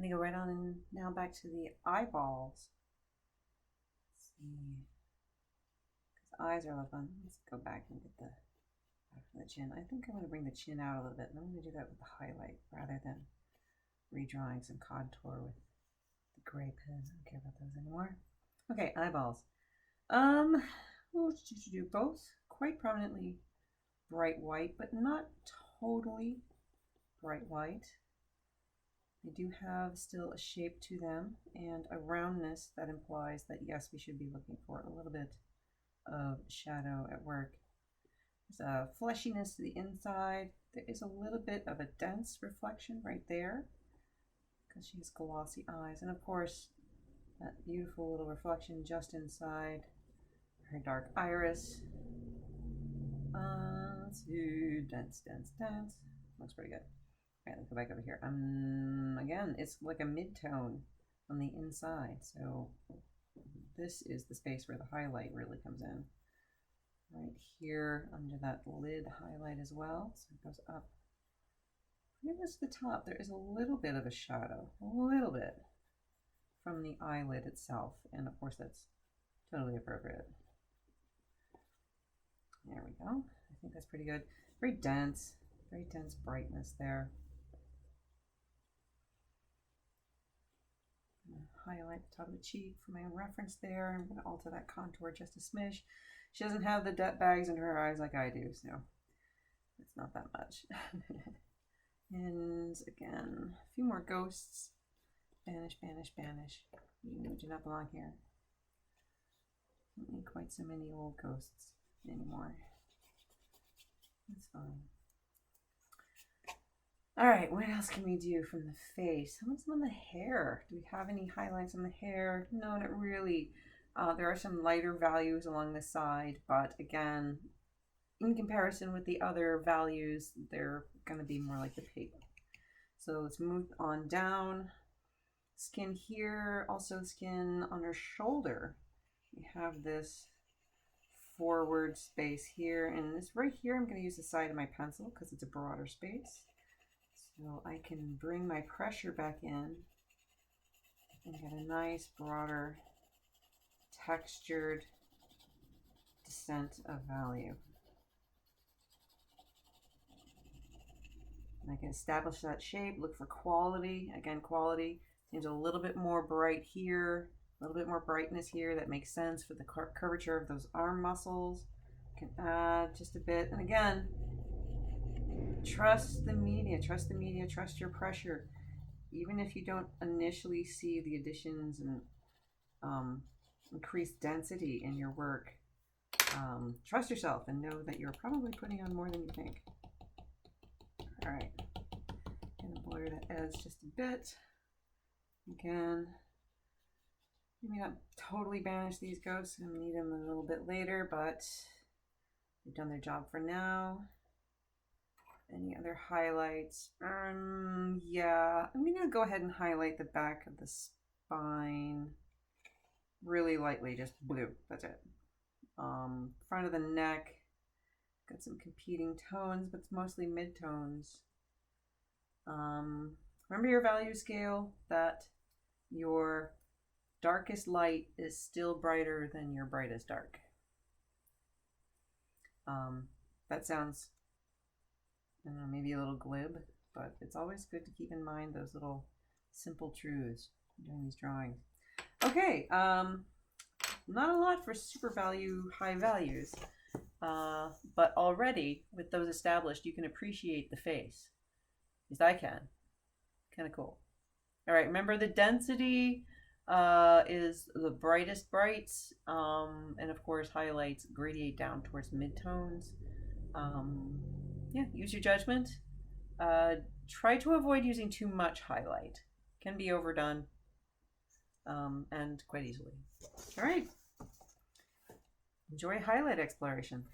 I'm going to go right on and now back to the eyeballs. Let's see. Because eyes are a lot of fun. Let's go back and get the back of the chin. I think I'm going to bring the chin out a little bit. And I'm going to do that with the highlight rather than redrawing some contour with the gray pen. I don't care about those anymore. Okay, eyeballs. What did you do? Both quite prominently bright white, but not totally bright white. They do have still a shape to them and a roundness that implies that yes, we should be looking for a little bit of shadow at work. There's a fleshiness to the inside. There is a little bit of a dense reflection right there because she has glossy eyes. And of course, that beautiful little reflection just inside her dark iris. Let's do dense. Looks pretty good. All right, let's go back over here. Again, it's like a mid-tone on the inside. So this is the space where the highlight really comes in. Right here under that lid highlight as well. So it goes up pretty much to the top. There is a little bit of a shadow, a little bit from the eyelid itself. And of course that's totally appropriate. There we go. I think that's pretty good. Very dense brightness there. Highlight the top of the cheek for my own reference there. I'm going to alter that contour just a smidge. She doesn't have the depth bags in her eyes like I do, so it's not that much. And again, a few more ghosts. Banish. You do not belong here. Don't need quite so many old ghosts anymore. That's fine. All right, what else can we do from the face? How about some on the hair? Do we have any highlights on the hair? No, not really. There are some lighter values along the side, but again, in comparison with the other values, they're going to be more like the pig. So let's move on down. Skin here, also skin on her shoulder. We have this forward space here, and this right here, I'm going to use the side of my pencil because it's a broader space. So I can bring my pressure back in and get a nice broader textured descent of value. And I can establish that shape, look for quality. Again, quality seems a little bit more bright here, a little bit more brightness here. That makes sense for the curvature of those arm muscles. Can add just a bit. And again, trust the media, trust your pressure. Even if you don't initially see the additions and increased density in your work, trust yourself and know that you're probably putting on more than you think. All right, gonna blur that edge just a bit. Again, maybe not totally banish these ghosts. I'm gonna need them a little bit later, but they've done their job for now. Any other highlights? Yeah, I'm gonna go ahead and highlight the back of the spine really lightly, just blue, that's it. Front of the neck, got some competing tones, but it's mostly mid-tones. Remember your value scale, that your darkest light is still brighter than your brightest dark. That sounds, I don't know, maybe a little glib, but it's always good to keep in mind those little simple truths during these drawings. Okay, not a lot for super value, high values, but already with those established, you can appreciate the face. At least I can. Kind of cool. All right, remember the density is the brightest brights, and of course highlights gradiate down towards midtones. Yeah, use your judgment. Try to avoid using too much highlight. Can be overdone, and quite easily. All right. Enjoy highlight exploration.